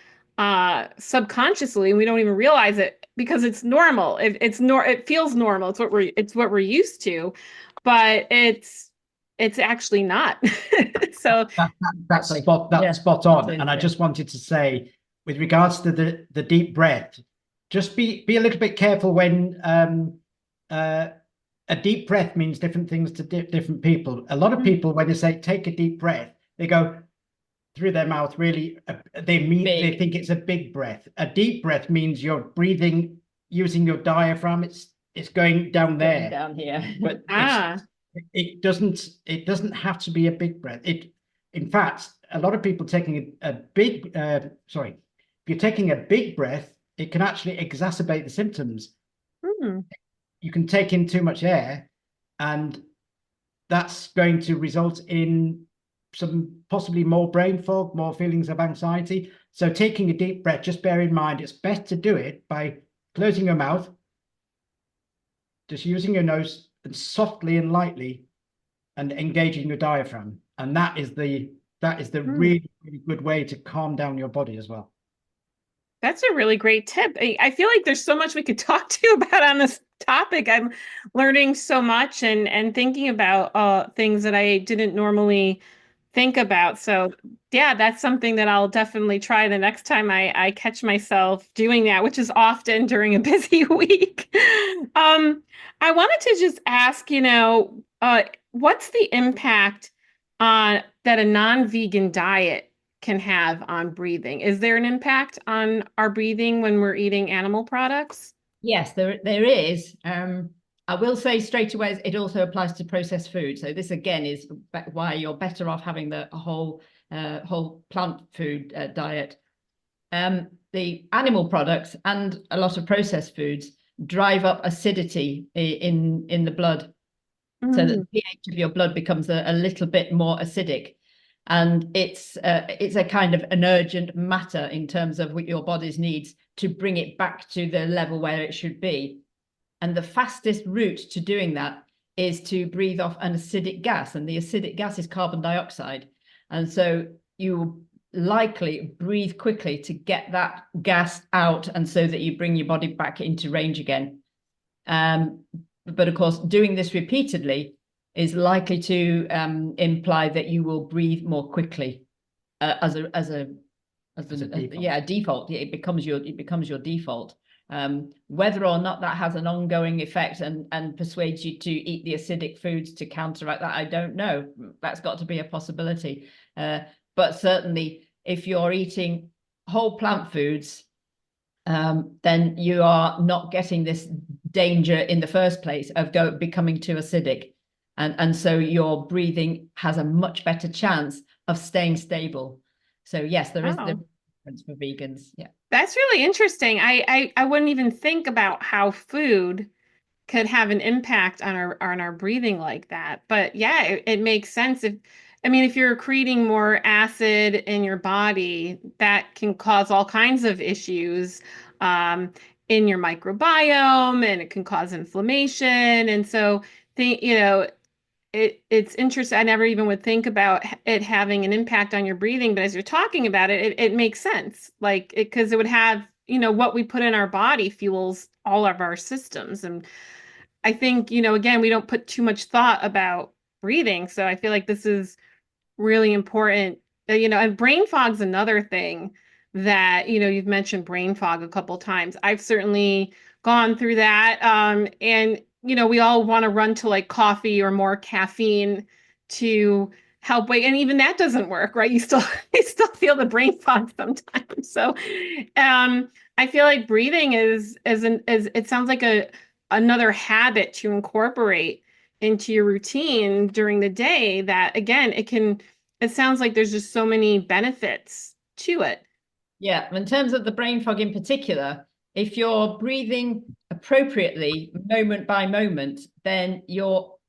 subconsciously, and we don't even realize it because it's normal. It feels normal. It's what we're used to, but it's actually not. So That's spot on. And I just wanted to say, with regards to the deep breath, just be a little bit careful when a deep breath means different things to different people. A lot of people, when they say take a deep breath, they go through their mouth really, they think it's a big breath. A deep breath means you're breathing using your diaphragm. It's going down there. Down here. But it doesn't have to be a big breath. In fact, a lot of people taking if you're taking a big breath, it can actually exacerbate the symptoms. You can take in too much air, and that's going to result in some possibly more brain fog, more feelings of anxiety. So taking a deep breath, just bear in mind, it's best to do it by closing your mouth, just using your nose, and softly and lightly, and engaging your diaphragm. And that is the really, really good way to calm down your body as well. That's a really great tip. I feel like there's so much we could talk to you about on this topic. I'm learning so much and thinking about things that I didn't normally think about. So yeah, that's something that I'll definitely try the next time I catch myself doing that, which is often during a busy week. I wanted to just ask, what's the impact that a non-vegan diet can have on breathing? Is there an impact on our breathing when we're eating animal products? Yes, there is. I will say straight away, it also applies to processed food. So this again is why you're better off having the whole plant food diet. The animal products and a lot of processed foods drive up acidity in the blood, so that the pH of your blood becomes a little bit more acidic. And it's a kind of an urgent matter in terms of what your body's needs to bring it back to the level where it should be. And the fastest route to doing that is to breathe off an acidic gas. And the acidic gas is carbon dioxide. And so you likely breathe quickly to get that gas out, and so that you bring your body back into range again. But of course, doing this repeatedly is likely to imply that you will breathe more quickly as a default. It becomes your default. Whether or not that has an ongoing effect and persuades you to eat the acidic foods to counteract that, I don't know. That's got to be a possibility. But certainly, if you're eating whole plant foods, then you are not getting this danger in the first place of becoming too acidic. And so your breathing has a much better chance of staying stable. So yes, there is the difference for vegans. Yeah. That's really interesting. I wouldn't even think about how food could have an impact on our breathing like that. But yeah, it makes sense. If you're creating more acid in your body, that can cause all kinds of issues in your microbiome, and it can cause inflammation. And so it's interesting. I never even would think about it having an impact on your breathing, but as you're talking about it makes sense. Because it would have, what we put in our body fuels all of our systems. And I think, again, we don't put too much thought about breathing. So I feel like this is really important. And brain fog's another thing that, you've mentioned brain fog a couple times. I've certainly gone through that. And we all want to run to like coffee or more caffeine to help wake, and even that doesn't work, right? You still feel the brain fog sometimes. So I feel like breathing is it sounds like another habit to incorporate into your routine during the day, that again, it sounds like there's just so many benefits to it. Yeah, in terms of the brain fog in particular, if you're breathing appropriately moment by moment, then your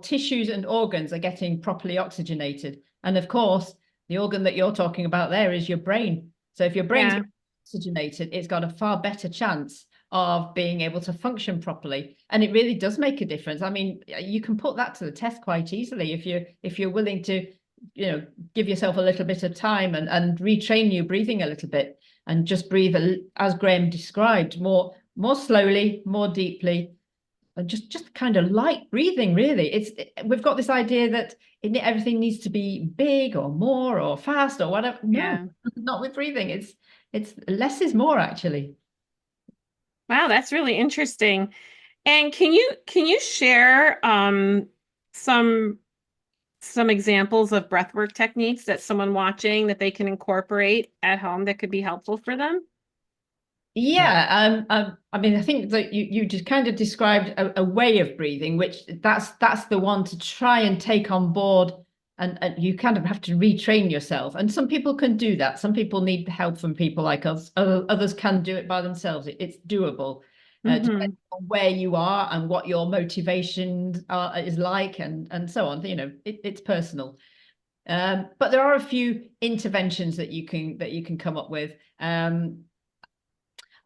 tissues and organs are getting properly oxygenated. And of course, the organ that you're talking about there is your brain. So if your brain's oxygenated, it's got a far better chance of being able to function properly. And it really does make a difference. I mean, you can put that to the test quite easily if you're willing to, give yourself a little bit of time and retrain your breathing a little bit, and just breathe, as Graham described, more slowly, more deeply, and just kind of light breathing, really. We've got this idea that everything needs to be big or more or fast or whatever. No, not with breathing. It's less is more, actually. Wow, that's really interesting. And can you share some examples of breathwork techniques that someone watching that they can incorporate at home that could be helpful for them? Yeah, I mean, I think that you just kind of described a way of breathing, which that's the one to try and take on board, and you kind of have to retrain yourself. And some people can do that. Some people need help from people like us. Others can do it by themselves. It's doable, depending on where you are and what your motivation is like, and so on. It's personal. But there are a few interventions that you can come up with.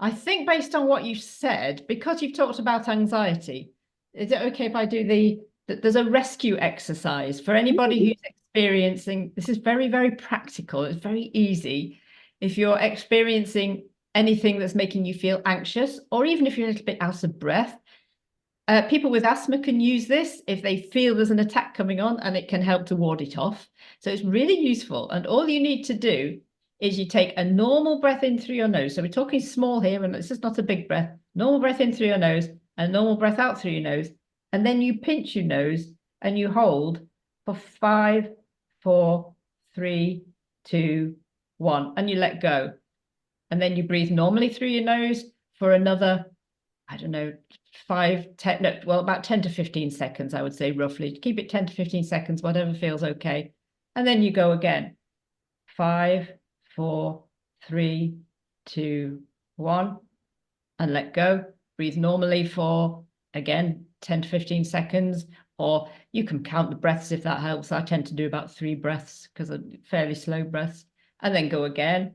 I think based on what you've said, because you've talked about anxiety, is it okay if I do there's a rescue exercise for anybody who's experiencing, this is very, very practical. It's very easy. If you're experiencing anything that's making you feel anxious, or even if you're a little bit out of breath, people with asthma can use this if they feel there's an attack coming on, and it can help to ward it off. So it's really useful. And all you need to do is you take a normal breath in through your nose. So we're talking small here, and this is not a big breath. Normal breath in through your nose and normal breath out through your nose. And then you pinch your nose and you hold for 5, 4, 3, 2, 1, and you let go. And then you breathe normally through your nose for another, I don't know, 5, 10, well, about 10 to 15 seconds, I would say, roughly. Keep it 10 to 15 seconds, whatever feels okay. And then you go again. 5, 4, 3, 2, 1, and let go. Breathe normally for, again, 10 to 15 seconds, or you can count the breaths if that helps. I tend to do about 3 breaths because they're fairly slow breaths, and then go again.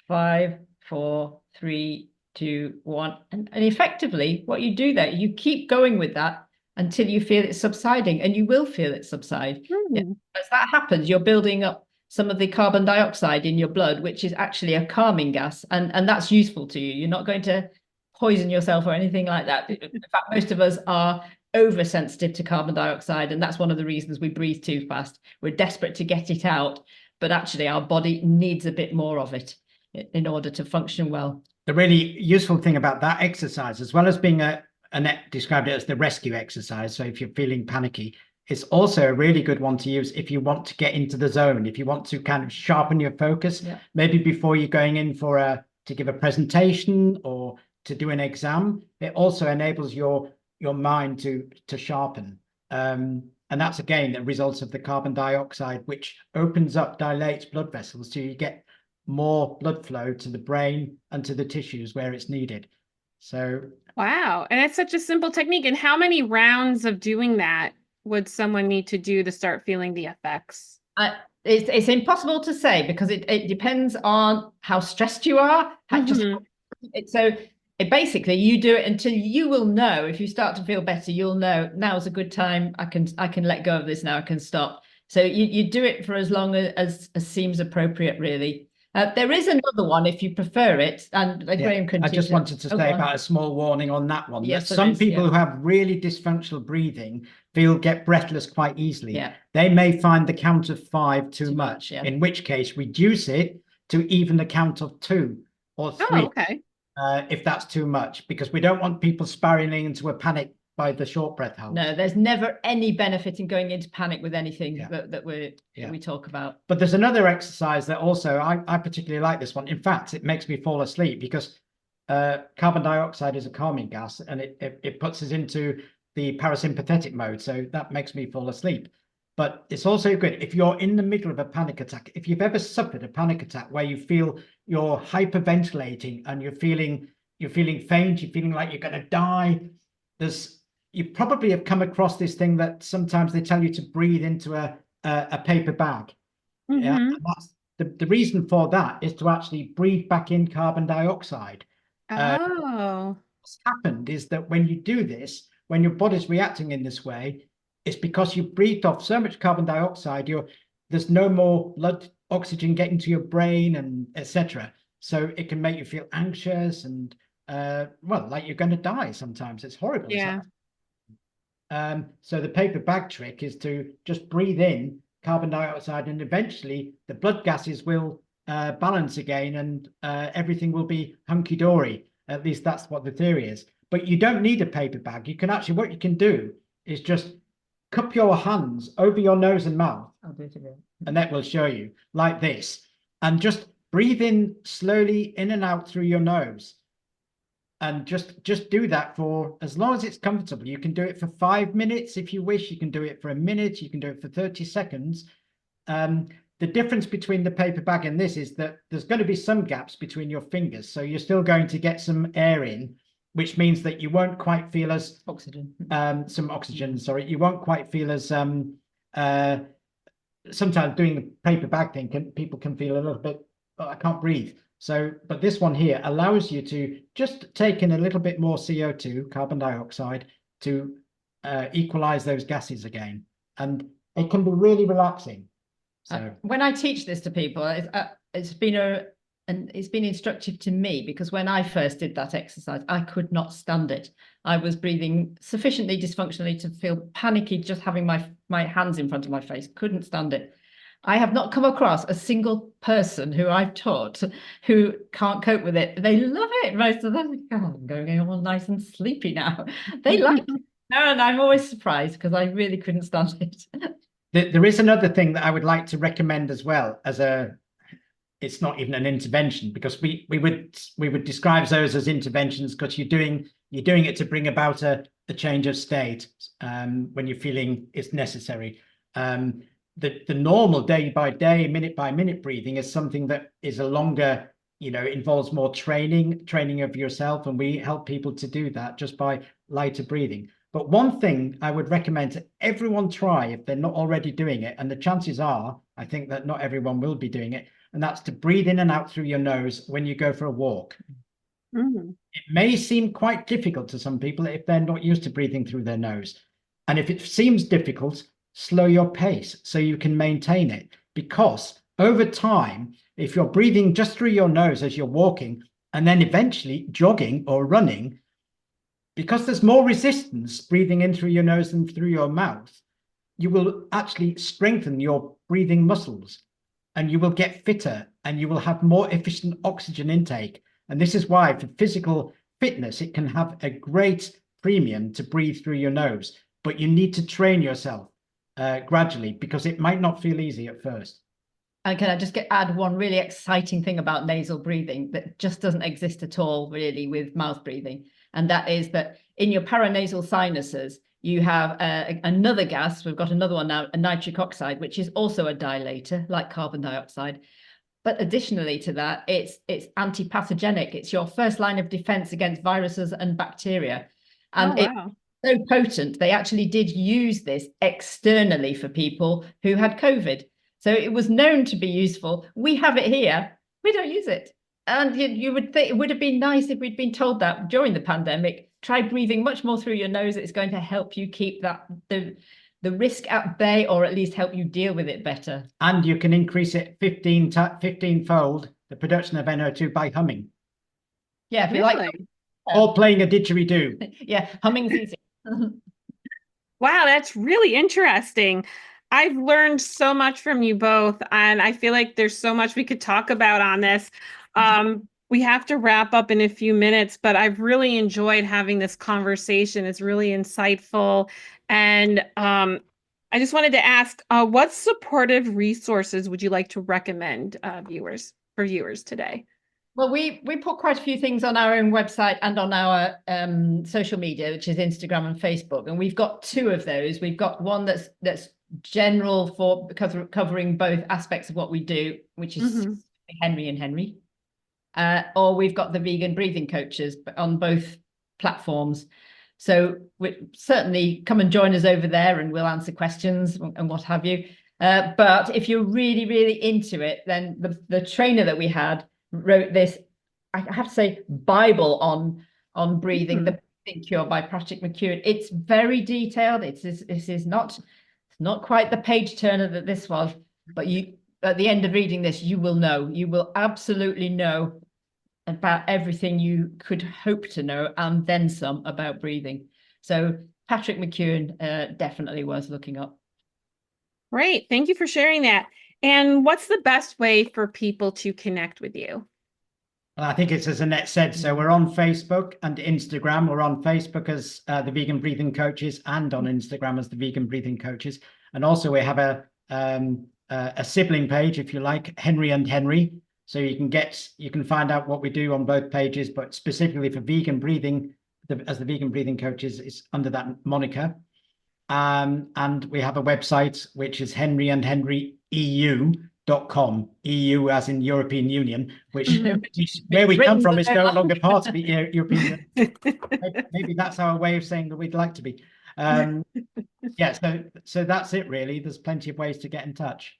5, 4, 3, 2, 1. And effectively, what you do there, you keep going with that until you feel it subsiding, and you will feel it subside. As that happens, you're building up some of the carbon dioxide in your blood, which is actually a calming gas, and that's useful to you. You're not going to poison yourself or anything like that. In fact, most of us are oversensitive to carbon dioxide, and that's one of the reasons we breathe too fast. We're desperate to get it out, but actually our body needs a bit more of it in order to function well. The really useful thing about that exercise, as well as being Annette described it as the rescue exercise, so if you're feeling panicky, it's also a really good one to use if you want to get into the zone, if you want to kind of sharpen your focus, maybe before you're going in to give a presentation or to do an exam. It also enables your mind to sharpen. And that's, again, a result of the carbon dioxide, which opens up, dilates blood vessels, so you get more blood flow to the brain and to the tissues where it's needed. So wow. And it's such a simple technique. And how many rounds of doing that would someone need to do to start feeling the effects? It's impossible to say, because it depends on how stressed you are. Basically, you do it until you will know. If you start to feel better, you'll know now's a good time. I can let go of this now. I can stop. So you do it for as long as seems appropriate, really. There is another one if you prefer it, and Graham can. I just wanted to say about a small warning on that one. Yes, some people who have really dysfunctional breathing get breathless quite easily. Yeah. They may find the count of 5 too much, yeah. in which case reduce it to even the count of 2 or 3. Oh, okay. If that's too much, because we don't want people spiraling into a panic by the short breath hold. No, there's never any benefit in going into panic with anything that we talk about. But there's another exercise that also I particularly like this one. In fact, it makes me fall asleep because carbon dioxide is a calming gas, and it puts us into the parasympathetic mode. So that makes me fall asleep. But it's also good if you're in the middle of a panic attack. If you've ever suffered a panic attack where you feel you're hyperventilating and you're feeling faint, you're feeling like you're going to die, you probably have come across this thing that sometimes they tell you to breathe into a paper bag. Yeah, and that's the reason for that is to actually breathe back in carbon dioxide. what's happened is that when you do this, when your body's reacting in this way, it's because you've breathed off so much carbon dioxide, there's no more blood oxygen getting to your brain and etc. So it can make you feel anxious and well, like you're going to die sometimes. It's horrible. Yeah. So the paper bag trick is to just breathe in carbon dioxide, and eventually the blood gases will balance again, and everything will be hunky-dory. At least that's what the theory is. But you don't need a paper bag. You can actually, what you can do is just cup your hands over your nose and mouth. I'll do it again. And that will show you like this, and just breathe in slowly in and out through your nose, and just do that for as long as it's comfortable. You can do it for 5 minutes if you wish. You can do it for a minute. You can do it for 30 seconds. The difference between the paper bag and this is that there's going to be some gaps between your fingers, so you're still going to get some air in, which means that you won't quite feel as some oxygen, sorry, you won't quite feel as sometimes doing the paper bag thing, people can feel a little bit, oh, I can't breathe. So, but this one here allows you to just take in a little bit more CO2, carbon dioxide, to equalize those gases again. And it can be really relaxing. So when I teach this to people, it's been instructive to me, because when I first did that exercise, I could not stand it. I was breathing sufficiently dysfunctionally to feel panicky just having my hands in front of my face. Couldn't stand it. I have not come across a single person who I've taught who can't cope with it. They love it. Most of them, oh, I'm going all nice and sleepy now. They like it. And I'm always surprised, because I really couldn't stand it. There is another thing that I would like to recommend as well, as it's not even an intervention, because we would describe those as interventions, because you're doing it to bring about a change of state when you're feeling it's necessary. The normal day by day, minute by minute breathing is something that is a longer, involves more training of yourself, and we help people to do that just by lighter breathing. But one thing I would recommend to everyone try, if they're not already doing it, and the chances are, I think that not everyone will be doing it, and that's to breathe in and out through your nose when you go for a walk. Mm-hmm. It may seem quite difficult to some people if they're not used to breathing through their nose. And if it seems difficult, slow your pace so you can maintain it. Because over time, if you're breathing just through your nose as you're walking, and then eventually jogging or running, because there's more resistance breathing in through your nose than through your mouth, you will actually strengthen your breathing muscles, and you will get fitter, and you will have more efficient oxygen intake. And this is why for physical fitness, it can have a great premium to breathe through your nose, but you need to train yourself gradually, because it might not feel easy at first. And can I just add one really exciting thing about nasal breathing that just doesn't exist at all really with mouth breathing? And that is that in your paranasal sinuses, you have another gas. We've got another one now, a nitric oxide, which is also a dilator like carbon dioxide. But additionally to that, it's anti-pathogenic. It's your first line of defense against viruses and bacteria. And it's so potent, they actually did use this externally for people who had COVID. So it was known to be useful. We have it here. We don't use it. And you would think it would have been nice if we'd been told that during the pandemic. Try breathing much more through your nose. It's going to help you keep the risk at bay, or at least help you deal with it better. And you can increase it 15-fold, the production of NO2, by humming. Yeah, if you like. Or playing a didgeridoo. Yeah, humming's easy. Wow, that's really interesting. I've learned so much from you both, and I feel like there's so much we could talk about on this. We have to wrap up in a few minutes, but I've really enjoyed having this conversation. It's really insightful. And I just wanted to ask, what supportive resources would you like to recommend for viewers today? Well, we put quite a few things on our own website and on our social media, which is Instagram and Facebook. And we've got two of those. We've got one that's general for covering both aspects of what we do, which is Henry and Henry. Or we've got the vegan breathing coaches on both platforms. So certainly come and join us over there, and we'll answer questions and what have you. But if you're really, really into it, then the trainer that we had wrote this, I have to say, Bible on breathing, The Breathing Cure by Patrick McKeown. It's very detailed. This is not quite the page turner that this was, but at the end of reading this, you will absolutely know about everything you could hope to know and then some about breathing. So Patrick McKeown definitely worth looking up. Great. Thank you for sharing that. And what's the best way for people to connect with you? I think it's as Annette said, so we're on Facebook and Instagram. We're on Facebook as the Vegan Breathing Coaches and on Instagram as the Vegan Breathing Coaches. And also we have a sibling page, if you like, Henry and Henry. So you can find out what we do on both pages, but specifically for vegan breathing, as the Vegan Breathing Coaches is under that moniker. And we have a website, which is henryandhenryu.com, EU as in European Union, which where we come from is no longer part of the European Union. Maybe that's our way of saying that we'd like to be. Yeah, so that's it really. There's plenty of ways to get in touch.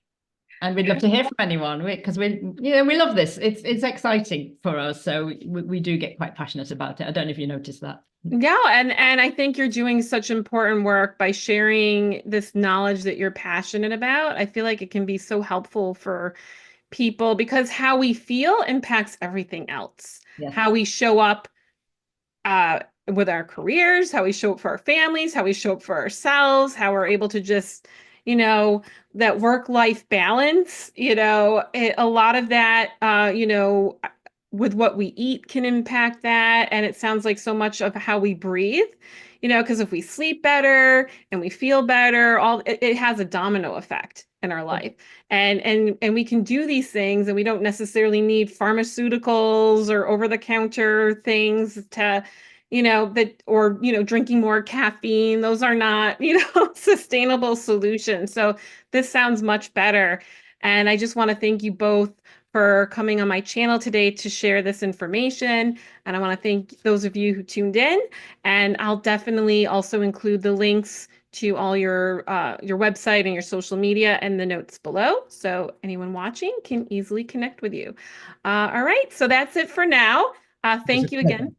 And we'd love to hear from anyone because we love this. It's exciting for us. So we do get quite passionate about it. I don't know if you noticed that. Yeah, and I think you're doing such important work by sharing this knowledge that you're passionate about. I feel like it can be so helpful for people because how we feel impacts everything else. Yes. How we show up with our careers, how we show up for our families, how we show up for ourselves, how we're able to just, that work-life balance, a lot of that, with what we eat can impact that. And it sounds like so much of how we breathe, because if we sleep better and we feel better, it has a domino effect in our life. And we can do these things and we don't necessarily need pharmaceuticals or over-the-counter things to, drinking more caffeine. Those are not, sustainable solutions. So this sounds much better. And I just want to thank you both for coming on my channel today to share this information. And I want to thank those of you who tuned in. And I'll definitely also include the links to all your website and your social media and the notes below. So anyone watching can easily connect with you. All right. So that's it for now. Thank you again.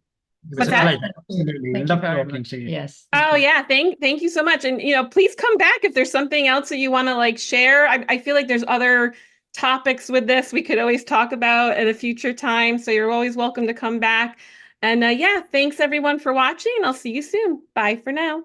What's that? Absolutely. I love talking to you. Yes. Oh yeah. Thank you so much. And please come back if there's something else that you want to share. I feel like there's other topics with this we could always talk about at a future time. So you're always welcome to come back. And yeah, thanks everyone for watching. I'll see you soon. Bye for now.